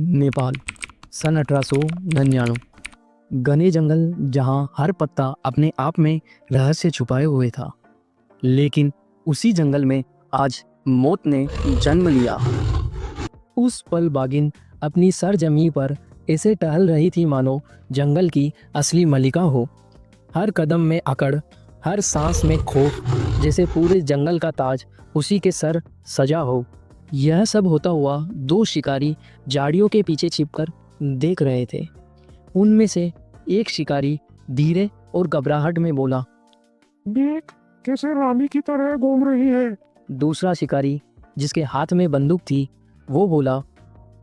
नेपाल, सन 1899। घने जंगल जहां हर पत्ता अपने आप में रहस्य छुपाए हुए था, लेकिन उसी जंगल में आज मौत ने जन्म लिया। उस पल बागिन अपनी सरजमी पर ऐसे टहल रही थी मानो जंगल की असली मलिका हो। हर कदम में अकड़, हर सांस में खौफ, जैसे पूरे जंगल का ताज उसी के सर सजा हो। यह सब होता हुआ दो शिकारी झाड़ियों के पीछे छिपकर देख रहे थे। उनमें से एक शिकारी धीरे और घबराहट में बोला, देख कैसे रानी की तरह घूम रही है। दूसरा शिकारी जिसके हाथ में बंदूक थी वो बोला,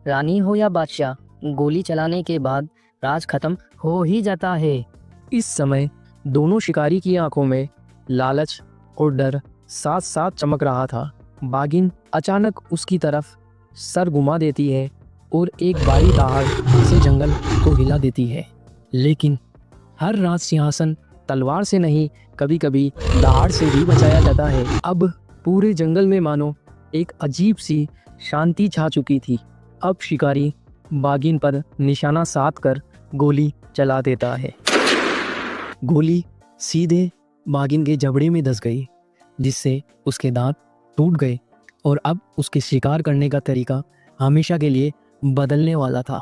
रानी हो या बादशाह, गोली चलाने के बाद राज खत्म हो ही जाता है। इस समय दोनों शिकारी की आंखों में लालच और डर साथ साथ चमक रहा था। बागिन अचानक उसकी तरफ सर घुमा देती है और एक बारी दहाड़ से जंगल को हिला देती है। लेकिन हर राज सिंहासन तलवार से नहीं, कभी कभी दहाड़ से भी बचाया जाता है। अब पूरे जंगल में मानो एक अजीब सी शांति छा चुकी थी। अब शिकारी बागिन पर निशाना साध कर गोली चला देता है। गोली सीधे बागिन के जबड़े में धंस गई, जिससे उसके दांत टूट गए और अब उसके शिकार करने का तरीका हमेशा के लिए बदलने वाला था।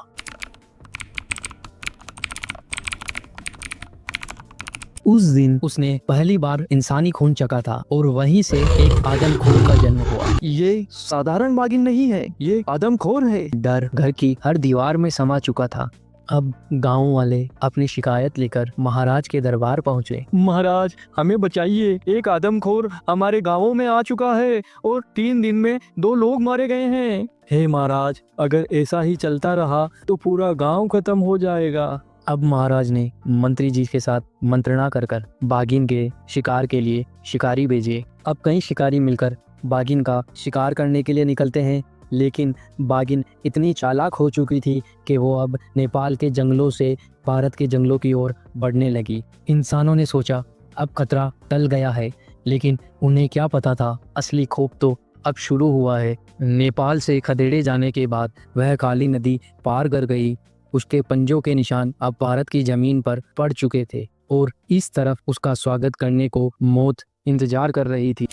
उस दिन उसने पहली बार इंसानी खून चखा था और वहीं से एक आदमखोर का जन्म हुआ। ये साधारण बागिन नहीं है, ये आदमखोर है। डर घर की हर दीवार में समा चुका था। अब गांव वाले अपनी शिकायत लेकर महाराज के दरबार पहुंचे। महाराज हमें बचाइए, एक आदमखोर हमारे गांवों में आ चुका है और 3 दिन में 2 लोग मारे गए हैं। हे महाराज, अगर ऐसा ही चलता रहा तो पूरा गांव खत्म हो जाएगा। अब महाराज ने मंत्री जी के साथ मंत्रणा कर कर बागिन के शिकार के लिए शिकारी भेजे। अब कई शिकारी मिलकर बागिन का शिकार करने के लिए निकलते हैं, लेकिन बागिन इतनी चालाक हो चुकी थी कि वो अब नेपाल के जंगलों से भारत के जंगलों की ओर बढ़ने लगी। इंसानों ने सोचा अब खतरा टल गया है, लेकिन उन्हें क्या पता था असली खौफ तो अब शुरू हुआ है। नेपाल से खदेड़े जाने के बाद वह काली नदी पार कर गई। उसके पंजों के निशान अब भारत की जमीन पर पड़ चुके थे और इस तरफ उसका स्वागत करने को मौत इंतजार कर रही थी।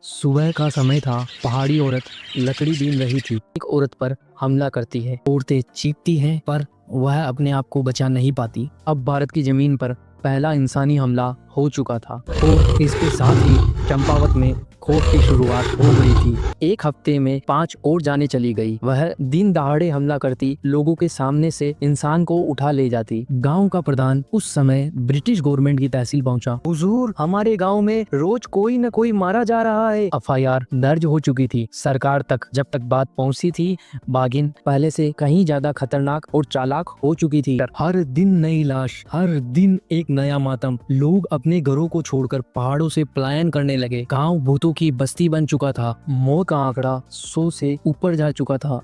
सुबह का समय था। पहाड़ी औरत लकड़ी बीन रही थी। एक औरत पर हमला करती है। औरतें चीखती हैं, पर वह अपने आप को बचा नहीं पाती। अब भारत की जमीन पर पहला इंसानी हमला हो चुका था और इसके साथ ही चंपावत में खौफ की शुरुआत हो गई थी। एक हफ्ते में 5 और जाने चली गई। वह दिन दहाड़े हमला करती, लोगों के सामने से इंसान को उठा ले जाती। गांव का प्रधान उस समय ब्रिटिश गवर्नमेंट की तहसील पहुंचा। हुजूर, हमारे गांव में रोज कोई न कोई मारा जा रहा है। FIR दर्ज हो चुकी थी। सरकार तक जब तक बात पहुंची थी, बागिन पहले से कहीं ज्यादा खतरनाक और चालाक हो चुकी थी। हर दिन नई लाश, हर दिन एक नया मातम। लोग अपने घरों को छोड़कर पहाड़ों से पलायन करने लगे। गांव भूतों की बस्ती बन चुका था। मौत का आंकड़ा 100 से ऊपर जा चुका था।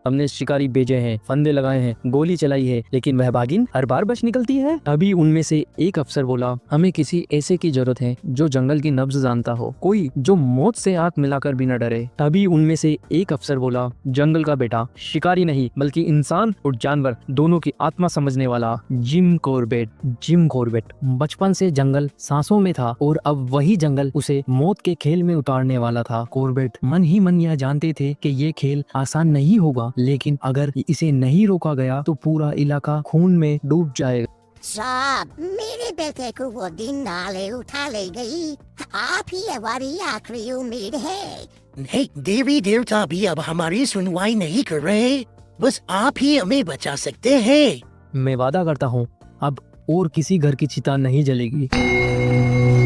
हमने शिकारी भेजे हैं, फंदे लगाए हैं, गोली चलाई है, लेकिन वह बागिन हर बार बच निकलती है। तभी उनमें से एक अफसर बोला, हमें किसी ऐसे की जरूरत है जो जंगल की नब्ज जानता हो, कोई जो मौत से आंख मिलाकर भी न डरे। तभी उनमें से एक अफसर बोला, जंगल का बेटा, शिकारी नहीं बल्कि इंसान और जानवर दोनों की आत्मा समझने वाला जिम कॉर्बेट। जिम कॉर्बेट बचपन से जंगल सांसों में था और अब वही जंगल उसे मौत के खेल में उतारने वाला था। कॉर्बेट मन ही मन यह जानते थे कि ये खेल आसान नहीं होगा, लेकिन अगर इसे नहीं रोका गया तो पूरा इलाका खून में डूब जाएगा। साहब, मेरे बेटे को वो दिन नाले उठा ले गई। आप ही हमारी आखिरी उम्मीद है। नहीं, देवी देवता भी अब हमारी सुनवाई नहीं कर रहे। बस आप ही हमें बचा सकते हैं। मैं वादा करता हूँ अब और किसी घर की चिता नहीं जलेगी।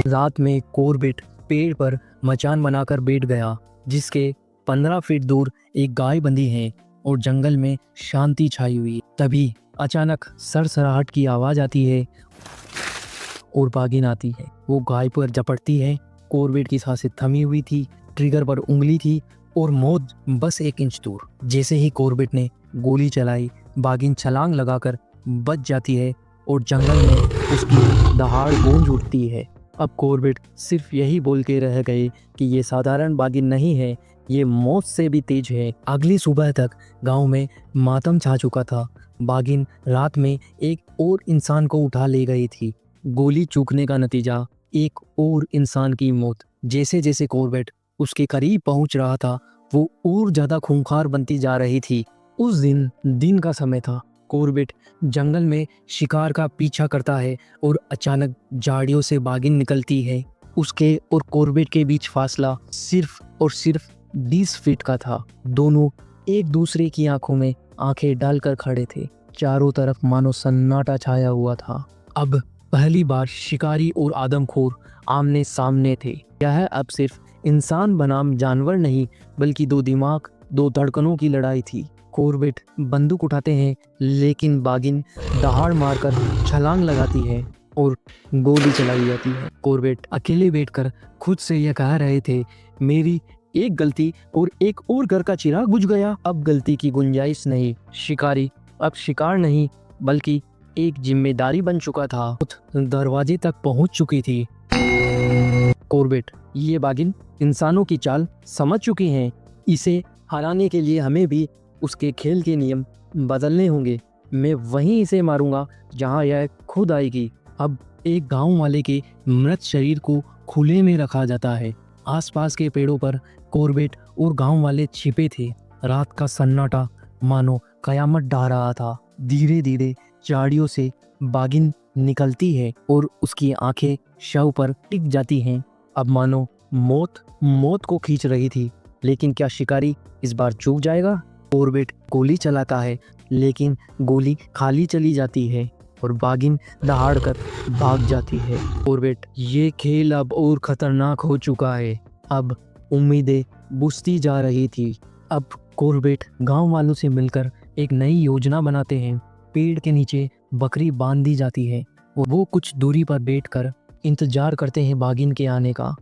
रात में कॉर्बेट पेड़ पर मचान बनाकर बैठ गया, जिसके 15 फीट दूर एक गाय बंधी है और जंगल में शांति छाई हुई। तभी अचानक सरसराहट की आवाज आती है और बागिन आती है। वो गाय पर झपटती है। कॉर्बेट की सांसें थमी हुई थी, ट्रिगर पर उंगली थी और मौत बस 1 इंच दूर। जैसे ही कॉर्बेट ने गोली चलाई, बागिन छलांग लगाकर बच जाती है और जंगल में उसकी दहाड़ गूंज उठती है। अब कॉर्बेट सिर्फ यही बोल के रह गए कि ये साधारण बागिन नहीं है, ये मौत से भी तेज है। अगली सुबह तक गांव में मातम छा चुका था। बागिन रात में एक और इंसान को उठा ले गई थी। गोली चूकने का नतीजा एक और इंसान की मौत। जैसे जैसे कॉर्बेट उसके करीब पहुंच रहा था, वो और ज्यादा खूंखार बनती जा रही थी। उस दिन का समय था। कॉर्बेट जंगल में शिकार का पीछा करता है और अचानक झाड़ियों से बागिन निकलती है। उसके और कॉर्बेट के बीच फासला सिर्फ और सिर्फ 20 फीट का था। दोनों एक दूसरे की आंखों में आंखें डालकर खड़े थे। चारों तरफ मानो सन्नाटा छाया हुआ था। अब पहली बार शिकारी और आदमखोर आमने सामने थे। यह अब सिर्फ इंसान बनाम जानवर नहीं, बल्कि दो दिमाग, दो धड़कनों की लड़ाई थी। कॉर्बेट बंदूक उठाते हैं, लेकिन बागिन दहाड़ मारकर छलांग लगाती है और गोली चलाई जाती है। कॉर्बेट अकेले बैठकर खुद से यह कह रहे थे, मेरी एक गलती और एक और घर का चिराग बुझ गया। अब गलती की गुंजाइश नहीं। शिकारी अब शिकार नहीं, बल्कि एक जिम्मेदारी बन चुका था। दरवाजे तक पहुंच चुकी थी। कॉर्बेट, ये बागिन इंसानों की चाल समझ चुकी हैं। इसे हराने के लिए हमें भी उसके खेल के नियम बदलने होंगे। मैं वहीं इसे मारूंगा जहां यह खुद आएगी। अब एक गांव वाले के मृत शरीर को खुले में रखा जाता है। आसपास के पेड़ों पर कॉर्बेट और गांव वाले छिपे थे। रात का सन्नाटा मानो कयामत ढा रहा था। धीरे धीरे झाड़ियों से बागिन निकलती है और उसकी आंखें शव पर टिक जाती हैं। अब मानो मौत को खींच रही थी। लेकिन क्या शिकारी इस बार चूक जाएगा? कॉर्बेट गोली चलाता है, लेकिन गोली खाली चली जाती है और बागिन दहाड़कर भाग जाती है। कॉर्बेट, ये खेल अब और खतरनाक हो चुका है। अब उम्मीदें बुझती जा रही थी। अब कॉर्बेट गांव वालों से मिलकर एक नई योजना बनाते हैं। पेड़ के नीचे बकरी बांध दी जाती है और वो कुछ दूरी पर बैठकर इंतजार करते हैं बागिन के आने का।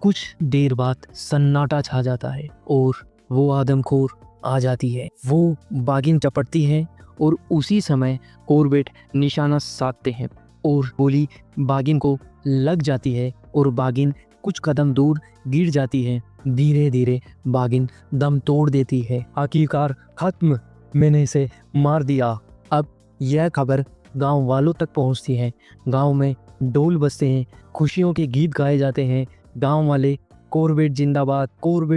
कुछ देर बाद सन्नाटा छा जाता है और वो आदमखोर आ जाती है। वो बागिन चपटती है और उसी समय कॉर्बेट निशाना साधते हैं और गोली बागिन को लग जाती है और बागिन कुछ कदम दूर गिर जाती है। धीरे धीरे बागिन दम तोड़ देती है। आखिरकार खत्म, मैंने इसे मार दिया। अब यह खबर गांव वालों तक पहुंचती है। गांव में ढोल बजते हैं, खुशियों के गीत गाए जाते हैं। गांव वाले कॉर्बेट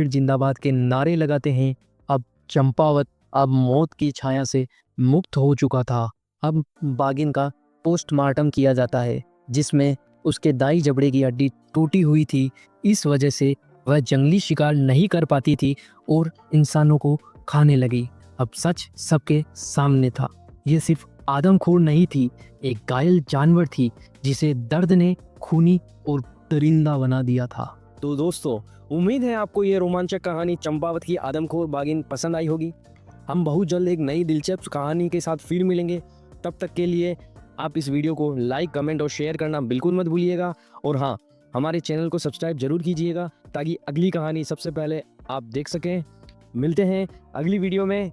जिंदाबाद के नारे लगाते हैं। अब चंपावत अब मौत की छाया से मुक्त हो चुका था। अब बागिन का पोस्टमार्टम किया जाता है, जिसमें उसके दाई जबड़े की हड्डी टूटी हुई थी। इस वजह से वह जंगली शिकार नहीं कर पाती थी और इंसानों को खाने लगी। अब सच सबके सामने था। ये सिर्फ आदमखोर नहीं थी, एक घायल जानवर थी जिसे दर्द ने खूनी और दरिंदा बना दिया था। तो दोस्तों, उम्मीद है आपको ये रोमांचक कहानी चंपावत की आदमखोर बागिन पसंद आई होगी। हम बहुत जल्द एक नई दिलचस्प कहानी के साथ फिर मिलेंगे। तब तक के लिए आप इस वीडियो को लाइक, कमेंट और शेयर करना बिल्कुल मत भूलिएगा। और हाँ, हमारे चैनल को सब्सक्राइब जरूर कीजिएगा ताकि अगली कहानी सबसे पहले आप देख सकें। मिलते हैं अगली वीडियो में।